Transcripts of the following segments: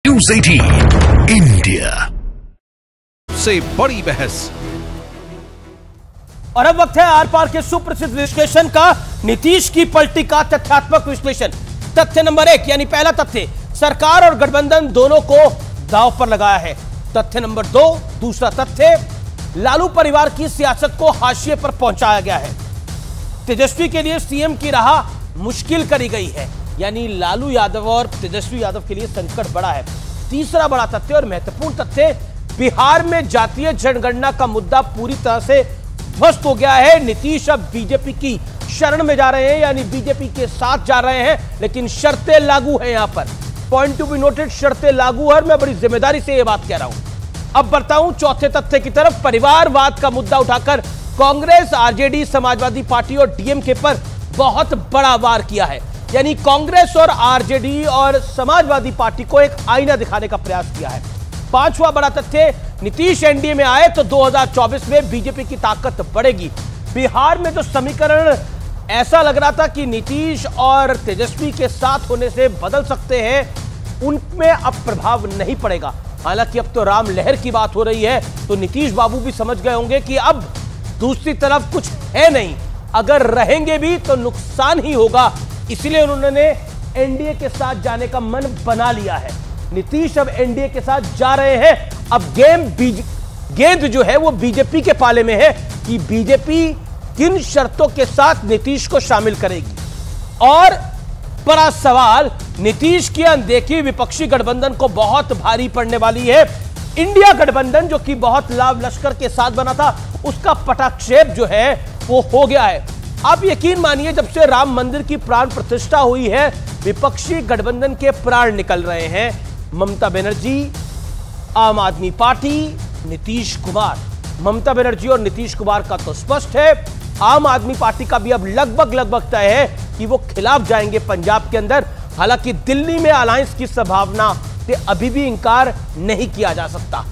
News 18 India से बड़ी बहस। और अब वक्त है आर पार के सुप्रसिद्ध विश्लेषण का, नीतीश की पलटी का तथ्यात्मक विश्लेषण। तथ्य नंबर 1 यानी पहला तथ्य, सरकार और गठबंधन दोनों को दांव पर लगाया है। तथ्य नंबर 2, दूसरा तथ्य, लालू परिवार की सियासत को हाशिए पर पहुंचाया गया है। तेजस्वी के लिए सीएम की राह मुश्किल करी गई है, यानी लालू यादव और तेजस्वी यादव के लिए संकट बड़ा है। तीसरा बड़ा तथ्य और महत्वपूर्ण तथ्य, बिहार में जातीय जनगणना का मुद्दा पूरी तरह से ध्वस्त हो गया है। नीतीश अब बीजेपी की शरण में जा रहे हैं, यानी बीजेपी के साथ जा रहे हैं, लेकिन शर्तें लागू हैं। यहां पर पॉइंट टू बी नोटेड, शर्तें लागू है। मैं बड़ी जिम्मेदारी से यह बात कह रहा हूं। अब बढ़ता हूं चौथे तथ्य की तरफ। परिवारवाद का मुद्दा उठाकर कांग्रेस, आरजेडी, समाजवादी पार्टी और डीएमके पर बहुत बड़ा वार किया है, यानी कांग्रेस और आरजेडी और समाजवादी पार्टी को एक आईना दिखाने का प्रयास किया है। पांचवा बड़ा तथ्य, नीतीश एनडीए में आए तो 2024 में बीजेपी की ताकत बढ़ेगी। बिहार में जो समीकरण ऐसा लग रहा था कि नीतीश और तेजस्वी के साथ होने से बदल सकते हैं, उनमें अब प्रभाव नहीं पड़ेगा। हालांकि अब तो राम लहर की बात हो रही है, तो नीतीश बाबू भी समझ गए होंगे कि अब दूसरी तरफ कुछ है नहीं, अगर रहेंगे भी तो नुकसान ही होगा। इसलिए उन्होंने एनडीए के साथ जाने का मन बना लिया है। नीतीश अब एनडीए के साथ जा रहे हैं। अब गेंद जो है वो बीजेपी के पाले में है कि बीजेपी किन शर्तों के साथ नीतीश को शामिल करेगी। और बड़ा सवाल, नीतीश की अनदेखी विपक्षी गठबंधन को बहुत भारी पड़ने वाली है। इंडिया गठबंधन जो कि बहुत लाभ लश्कर के साथ बना था, उसका पटाक्षेप जो है वो हो गया है। आप यकीन मानिए, जब से राम मंदिर की प्राण प्रतिष्ठा हुई है, विपक्षी गठबंधन के प्राण निकल रहे हैं। ममता बनर्जी, आम आदमी पार्टी, नीतीश कुमार। ममता बनर्जी और नीतीश कुमार का तो स्पष्ट है, आम आदमी पार्टी का भी अब लगभग तय है कि वो खिलाफ जाएंगे पंजाब के अंदर। हालांकि दिल्ली में अलायंस की संभावना से अभी भी इंकार नहीं किया जा सकता।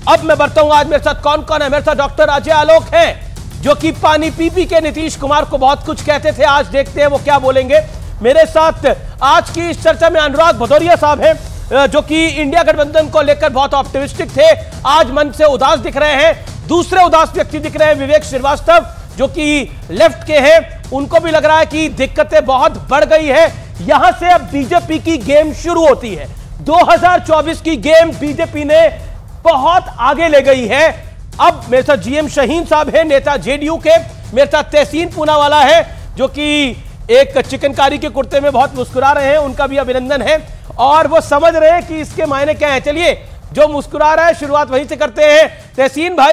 अब मैं बढ़ता हूं, आज मेरे साथ कौन कौन है। मेरे साथ डॉक्टर अजय आलोक हैं, जो कि पानी पी के नीतीश कुमार को बहुत कुछ कहते थे। आज देखते हैं वो क्या बोलेंगे। मेरे साथ आज की इस चर्चा में अनुराग भदौरिया साहब हैं, जो कि इंडिया गठबंधन को लेकर बहुत ऑप्टिमिस्टिक थे, आज मन से उदास दिख रहे हैं। दूसरे उदास व्यक्ति दिख रहे हैं विवेक श्रीवास्तव, जो कि लेफ्ट के हैं। उनको भी लग रहा है कि दिक्कतें बहुत बढ़ गई है। यहां से अब बीजेपी की गेम शुरू होती है। 2024 की गेम बीजेपी ने बहुत आगे ले गई है। अब मेरे साथ जीएम शहीन साहब हैं, नेता जेडीयू के। मेरे साथ तहसीन पूनावाला है, जो कि एक चिकनकारी के कुर्ते में बहुत मुस्कुरा रहे हैं, उनका भी अभिनंदन है। और वो समझ रहे हैं कि इसके मायने क्या है। चलिए, जो मुस्कुरा रहा है शुरुआत वहीं से करते हैं। तहसीन भाई,